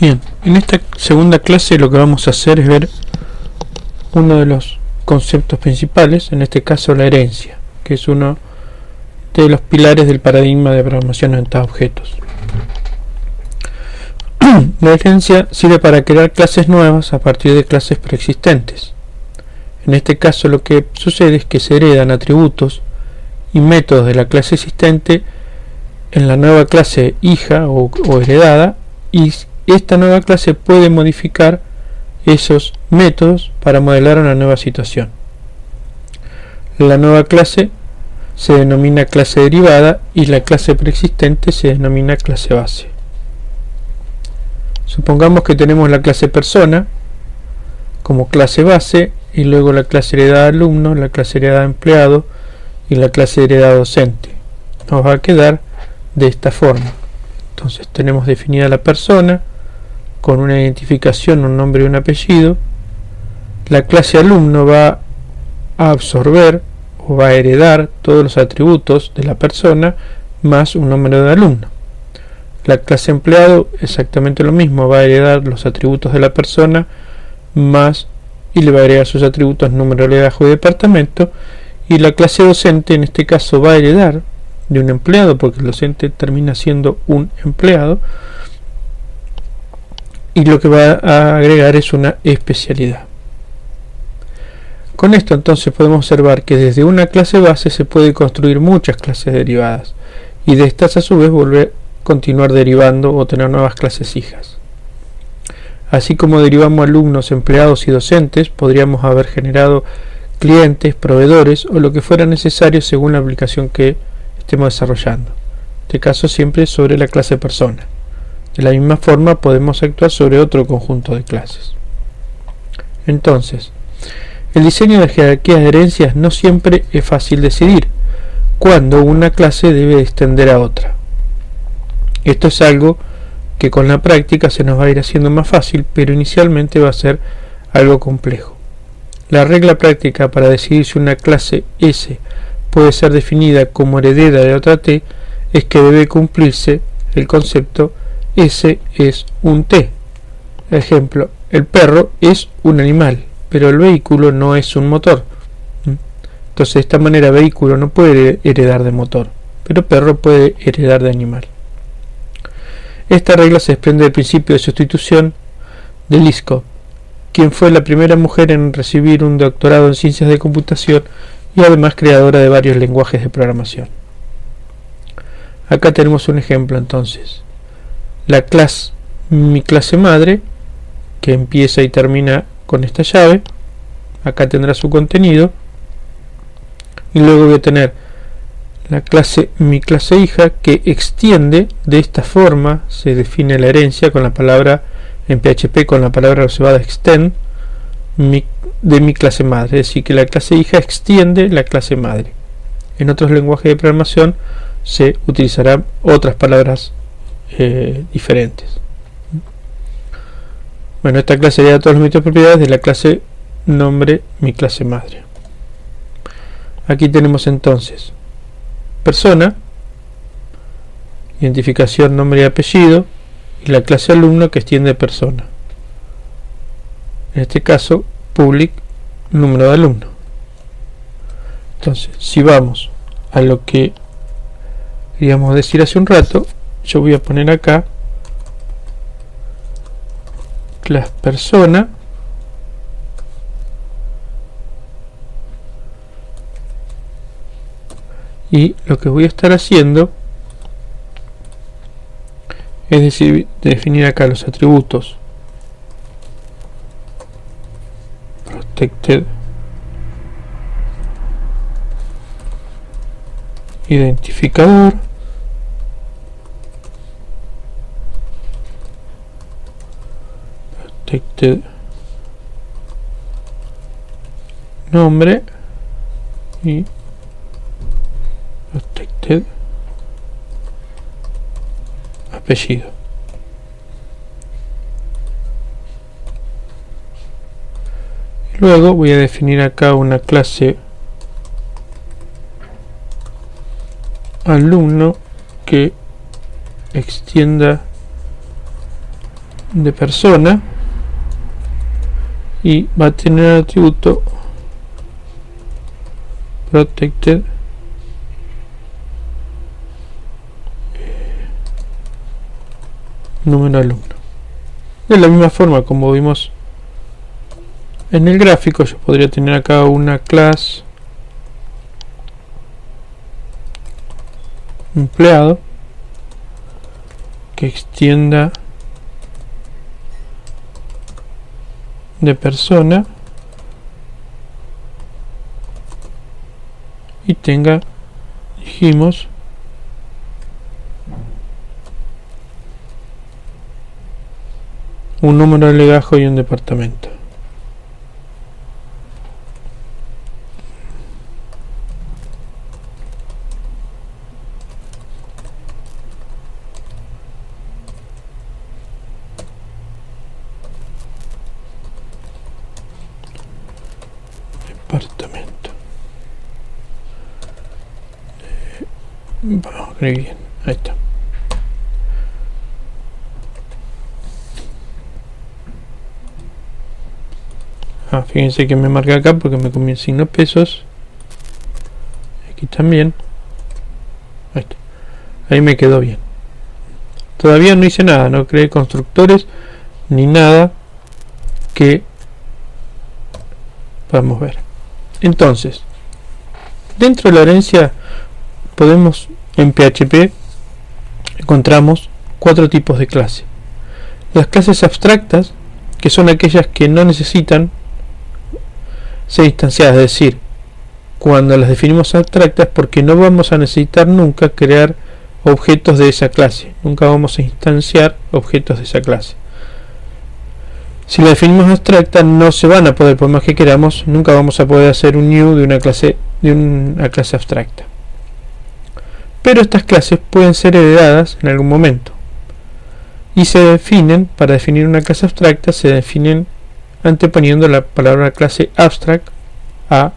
Bien, en esta segunda clase lo que vamos a hacer es ver uno de los conceptos principales, en este caso la herencia, que es uno de los pilares del paradigma de programación orientada a objetos. La herencia sirve para crear clases nuevas a partir de clases preexistentes. En este caso lo que sucede es que se heredan atributos y métodos de la clase existente en la nueva clase hija o heredada, y esta nueva clase puede modificar esos métodos para modelar una nueva situación. La nueva clase se denomina clase derivada y la clase preexistente se denomina clase base. Supongamos que tenemos la clase persona como clase base y luego la clase heredada alumno, la clase heredada empleado y la clase heredada docente. Nos va a quedar de esta forma. Entonces tenemos definida la persona con una identificación, un nombre y un apellido. La clase alumno va a absorber o va a heredar todos los atributos de la persona más un número de alumno. La clase empleado exactamente lo mismo, va a heredar los atributos de la persona más y le va a agregar sus atributos número, legajo y departamento. Y la clase docente en este caso va a heredar de un empleado, porque el docente termina siendo un empleado, y lo que va a agregar es una especialidad. Con esto entonces podemos observar que desde una clase base se puede construir muchas clases derivadas, y de estas a su vez continuar derivando o tener nuevas clases hijas. Así como derivamos alumnos, empleados y docentes, podríamos haber generado clientes, proveedores o lo que fuera necesario según la aplicación que estemos desarrollando. En este caso siempre sobre la clase persona. De la misma forma podemos actuar sobre otro conjunto de clases. Entonces, el diseño de jerarquías de herencias no siempre es fácil decidir cuándo una clase debe extender a otra. Esto es algo que con la práctica se nos va a ir haciendo más fácil, pero inicialmente va a ser algo complejo. La regla práctica para decidir si una clase S puede ser definida como heredera de otra T es que debe cumplirse el concepto S es un T. Ejemplo, el perro es un animal, pero el vehículo no es un motor. Entonces de esta manera vehículo no puede heredar de motor, pero perro puede heredar de animal. Esta regla se desprende del principio de sustitución de Liskov, quien fue la primera mujer en recibir un doctorado en ciencias de computación y además creadora de varios lenguajes de programación. Acá tenemos un ejemplo entonces. La clase, mi clase madre, que empieza y termina con esta llave, acá tendrá su contenido, y luego voy a tener la clase mi clase hija, que extiende de esta forma. Se define la herencia con la palabra en PHP con la palabra reservada extend de mi clase madre, es decir que la clase hija extiende la clase madre. En otros lenguajes de programación se utilizarán otras palabras diferentes. Bueno, esta clase hereda todos los métodos de propiedades de la clase nombre mi clase madre. Aquí tenemos entonces persona, identificación, nombre y apellido, y la clase alumno que extiende persona. En este caso, public, número de alumno. Entonces, si vamos a lo que queríamos decir hace un rato, yo voy a poner acá clase persona y lo que voy a estar haciendo es decir, definir acá los atributos protected identificador, protected nombre y protected apellido. Luego voy a definir acá una clase alumno que extienda de persona y va a tener el atributo protected número alumno. De la misma forma como vimos en el gráfico, yo podría tener acá una clase empleado que extienda de persona y tenga, dijimos, un número de legajo y un departamento. Departamento. Vamos a escribir bien. Ahí está. Fíjense que me marca acá porque me comí el signo pesos. Aquí también. Ahí está. Ahí me quedó bien. Todavía no hice nada, no creé constructores ni nada que podamos ver. Entonces, dentro de la herencia podemos, en PHP encontramos 4 tipos de clase. Las clases abstractas, que son aquellas que no necesitan ser instanciadas, es decir, cuando las definimos abstractas porque no vamos a necesitar nunca crear objetos de esa clase, nunca vamos a instanciar objetos de esa clase. Si la definimos abstracta no se van a poder, por más que queramos, nunca vamos a poder hacer un new de una clase abstracta. Pero estas clases pueden ser heredadas en algún momento y se definen, para definir una clase abstracta se definen anteponiendo la palabra clase abstract a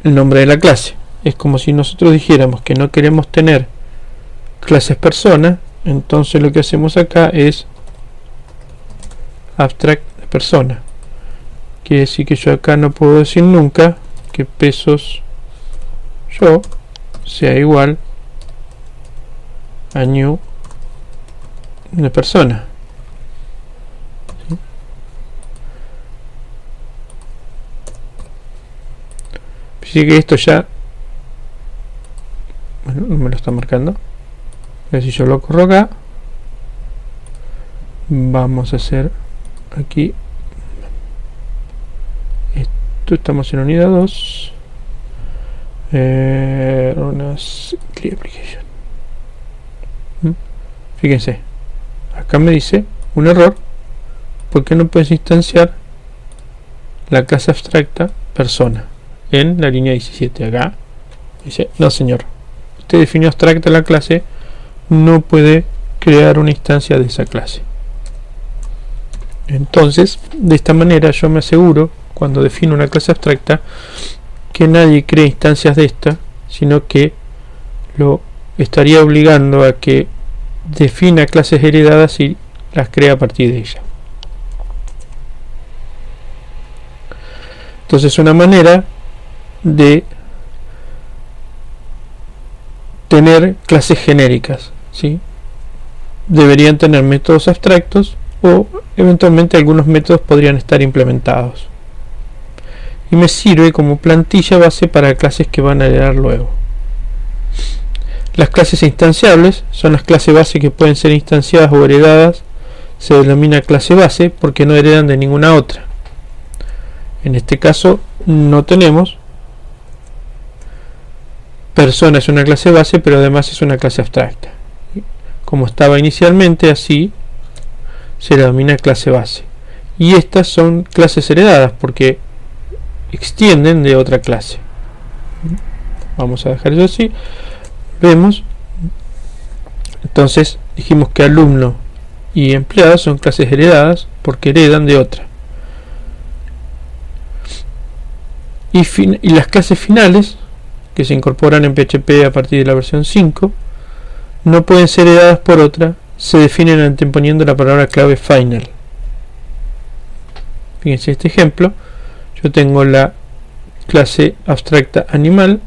el nombre de la clase. Es como si nosotros dijéramos que no queremos tener clases persona, entonces lo que hacemos acá es abstract de persona. Quiere decir que yo acá no puedo decir nunca que pesos yo sea igual a new de persona. ¿Sí? Fíjate que esto ya, bueno, no me lo está marcando. Pero si yo lo corro acá, vamos a hacer aquí esto, estamos en unidad 2, unas clear application. Fíjense, acá me dice un error porque no puedes instanciar la clase abstracta persona en la línea 17. Acá dice no señor, usted definió abstracta la clase, no puede crear una instancia de esa clase. Entonces, de esta manera yo me aseguro, cuando defino una clase abstracta, que nadie cree instancias de esta, sino que lo estaría obligando a que defina clases heredadas y las crea a partir de ella. Entonces, una manera de tener clases genéricas, ¿sí? Deberían tener métodos abstractos o eventualmente algunos métodos podrían estar implementados. Y me sirve como plantilla base para clases que van a heredar luego. Las clases instanciables son las clases base que pueden ser instanciadas o heredadas. Se denomina clase base porque no heredan de ninguna otra. En este caso no tenemos. Persona es una clase base, pero además es una clase abstracta. Como estaba inicialmente, así se denomina clase base. Y estas son clases heredadas porque extienden de otra clase. Vamos a dejar eso así. Vemos. Entonces dijimos que alumno y empleado son clases heredadas porque heredan de otra. Y las clases finales, que se incorporan en PHP a partir de la versión 5, no pueden ser heredadas por otra se definen anteponiendo la palabra clave final. Fíjense este ejemplo. Yo tengo la clase abstracta animal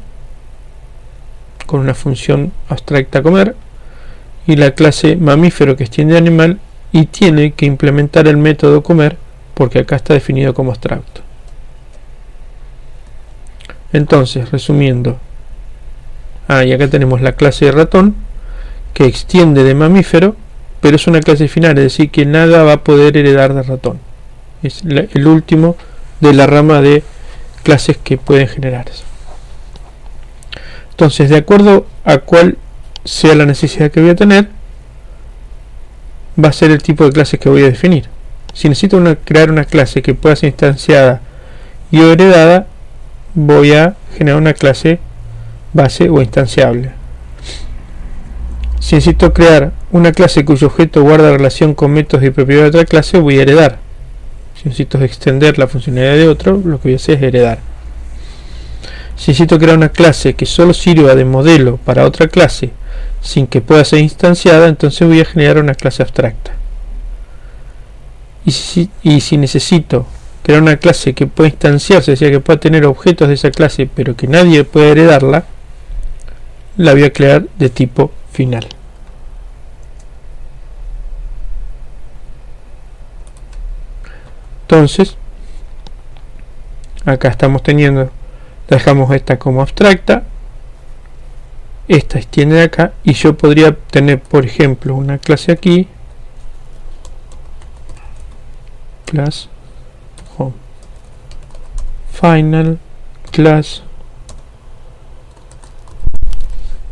con una función abstracta comer y la clase mamífero que extiende animal y tiene que implementar el método comer porque acá está definido como abstracto. Entonces, resumiendo, y acá tenemos la clase de ratón que extiende de mamífero, pero es una clase final, es decir que nada va a poder heredar de ratón. Es el último de la rama de clases que pueden generarse. Entonces, de acuerdo a cuál sea la necesidad que voy a tener, va a ser el tipo de clase que voy a definir. Si necesito crear una clase que pueda ser instanciada y o heredada, voy a generar una clase base o instanciable. Si necesito crear una clase cuyo objeto guarda relación con métodos y propiedades de otra clase, voy a heredar. Si necesito extender la funcionalidad de otro, lo que voy a hacer es heredar. Si necesito crear una clase que solo sirva de modelo para otra clase sin que pueda ser instanciada, entonces voy a generar una clase abstracta. Y si necesito crear una clase que pueda instanciarse, es decir, que pueda tener objetos de esa clase pero que nadie pueda heredarla, la voy a crear de tipo final. Entonces, acá estamos teniendo, dejamos esta como abstracta, esta extiende de acá, y yo podría tener, por ejemplo, una clase aquí, class home, final, class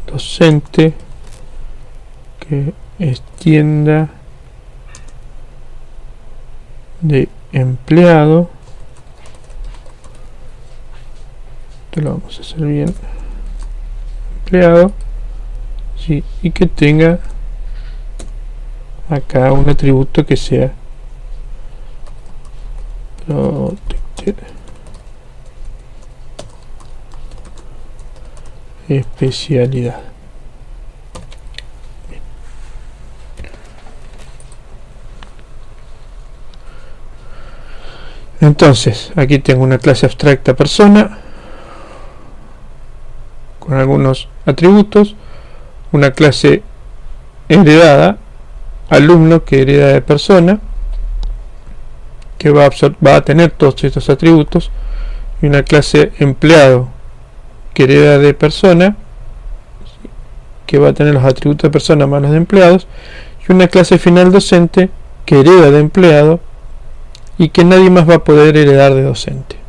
docente que extienda de empleado. Esto lo vamos a hacer bien, empleado, sí, y que tenga acá un atributo que sea protected especialidad. Bien. Entonces aquí tengo una clase abstracta persona con algunos atributos, una clase heredada alumno que hereda de persona, que va a tener todos estos atributos, y una clase empleado que hereda de persona, que va a tener los atributos de persona más los de empleados, y una clase final docente que hereda de empleado y que nadie más va a poder heredar de docente.